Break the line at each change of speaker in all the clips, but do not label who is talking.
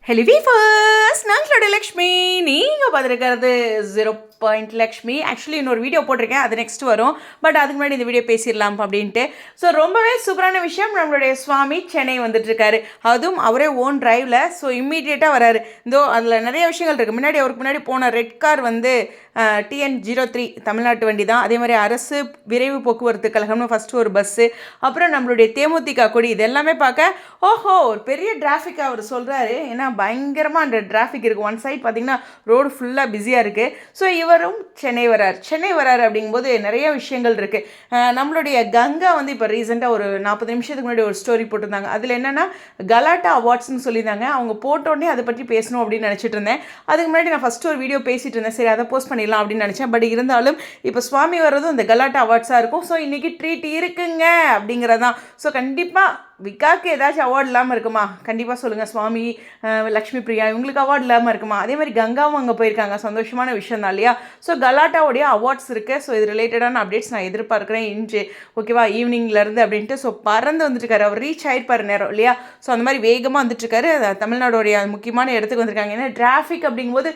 Hello viewers, நான் க்ளோட லக்ஷ்மி. நீங்கள் பார்த்துருக்கிறது 0 Lakshmi. Actually இன்னொரு வீடியோ போட்டிருக்கேன், அது நெக்ஸ்ட் வரும். பட் அதுக்கு முன்னாடி இந்த வீடியோ பேசிடலாம் அப்படின்ட்டு. ஸோ ரொம்பவே சூப்பரான விஷயம், நம்மளுடைய சுவாமி சென்னை வந்துட்டுருக்காரு. அதுவும் அவரே ஓன் டிரைவில். ஸோ இம்மீடியட்டாக வராரு. இதோ அதில் நிறைய விஷயங்கள் இருக்குது. அவருக்கு முன்னாடி போன ரெட் கார் வந்து TN03 தமிழ்நாட்டு வண்டி தான். அதே மாதிரி அரசு விரைவு போக்குவரத்து கழகம்னு ஃபஸ்ட்டு ஒரு பஸ்ஸு, அப்புறம் நம்மளுடைய தேமுதிக கொடி, இது எல்லாமே பார்க்க ஓஹோ ஒரு பெரிய டிராஃபிக் அவர் சொல்கிறாரு. ஏன்னா பயங்கரமாக அந்த டிராஃபிக் இருக்குது. ஒன் சைட் பார்த்திங்கன்னா ரோடு ஃபுல்லாக பிஸியாக இருக்குது. ஸோ இவரும் சென்னை வராரு அப்படிங்கும்போது நிறைய விஷயங்கள் இருக்குது. நம்மளுடைய கங்கா வந்து இப்போ ரீசெண்டாக ஒரு 40 நிமிஷத்துக்கு முன்னாடி ஒரு ஸ்டோரி போட்டிருந்தாங்க. அதில் என்னென்னா கலாட்டா அவார்ட்ஸ்னு சொல்லியிருந்தாங்க. அவங்க போட்டோடனே அதை பற்றி பேசணும் அப்படின்னு நினச்சிட்டு இருந்தேன். அதுக்கு முன்னாடி நான் ஃபஸ்ட்டு ஒரு வீடியோ பேசிகிட்டு இருந்தேன். சரி, அதை போஸ்ட் பண்ணிடலாம் அப்படின்னு நினச்சேன். பட் இருந்தாலும் இப்போ சுவாமி வர்றதும் இந்த கலாட்டா அவார்ட்ஸாக இருக்கும். ஸோ இன்றைக்கி ட்ரீட் இருக்குங்க அப்படிங்கிறதான். ஸோ கண்டிப்பாக விகாக்கு ஏதாச்சும் அவார்டு இல்லாமல் இருக்குமா? கண்டிப்பாக சொல்லுங்கள். சுவாமி, லக்ஷ்மி பிரியா இவங்களுக்கு அவார்டு இல்லாமல் இருக்குமா? அதே மாதிரி கங்காவும் அங்கே போயிருக்காங்க. சந்தோஷமான விஷயம் தான் இல்லையா? ஸோ கலாட்டாவுடைய அவார்ட்ஸ் இருக்குது. ஸோ இது ரிலேட்டடான அப்டேட்ஸ் நான் எதிர்பார்க்குறேன் இன்று. ஓகேவா, ஈவினிங்லேருந்து அப்படின்ட்டு. ஸோ பறந்து வந்துட்டுருக்காரு. அவர் ரீச் ஆகிருப்பார் நேரம் இல்லையா? ஸோ அந்த மாதிரி வேகமாக வந்துட்டுருக்காரு. தமிழ்நாடுடைய முக்கியமான இடத்துக்கு வந்திருக்காங்க. ஏன்னா டிராஃபிக் அப்படிங்கும்போது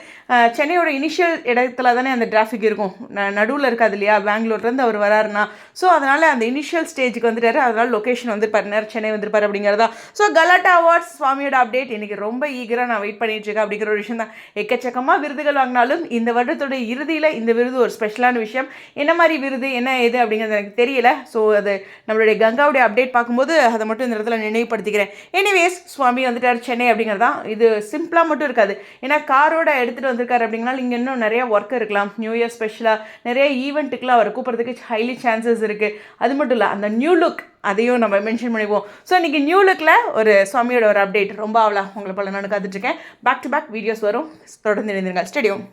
சென்னையோட இனிஷியல் இடத்துல தானே அந்த டிராஃபிக் இருக்கும், நடுவில் இருக்காது இல்லையா? பெங்களூர்லேருந்து அவர் வராருன்னா. ஸோ அதனால் அந்த இனிஷியல் ஸ்டேஜுக்கு வந்துட்டார். அதனால் லொக்கேஷன் வந்து நேரம் சென்னை வந்திருப்பார் அப்படிங்கிறதா. ஸோ கலாட்டா அவார்ட்ஸ் சுவாமியோட அப்டேட் இன்றைக்கி ரொம்ப ஈகராக நான் வெயிட் பண்ணிட்டு இருக்கேன் அப்படிங்கிற ஒரு விஷயம் தான். எக்கச்சக்கமாக விருதுகள் வாங்கினாலும் இந்த வருடத்தோட இறுதியில் இந்த விருது ஒரு ஸ்பெஷலான விஷயம். என்ன மாதிரி விருது, என்ன ஏது அப்படிங்கிறது எனக்கு தெரியல. ஸோ அது நம்மளுடைய கங்காவுடைய அப்டேட் பார்க்கும்போது அதை மட்டும் இந்த இடத்துல நினைவுபடுத்திக்கிறேன். எனிவேஸ், சுவாமி வந்துட்டார் சென்னை அப்படிங்கிறதான். இது சிம்பிளாக மட்டும் இருக்காது. ஏன்னா காரோட எடுத்துகிட்டு வந்திருக்காரு அப்படிங்கிறனால இங்கே இன்னும் நிறைய ஒர்க் இருக்கலாம். நியூ இயர் ஸ்பெஷலாக நிறைய ஈவெண்ட்டுக்கெலாம் அவர் கூப்பிட்றதுக்கு ஹைலி சான்சஸ் இருக்குது. அது மட்டும் இல்லை, அந்த நியூ லுக் அதையும் நம்ம மென்ஷன் பண்ணிப்போம். ஸோ இன்றைக்கி நியூ லுக்கில் ஒரு சுவாமியோட ஒரு அப்டேட் ரொம்ப ஆவலா உங்களை பல நான் காத்துட்ருக்கேன். பேக் டு பேக் வீடியோஸ் வரும். தொடர்ந்து இணைந்திருங்க. ஸ்டேடியம்.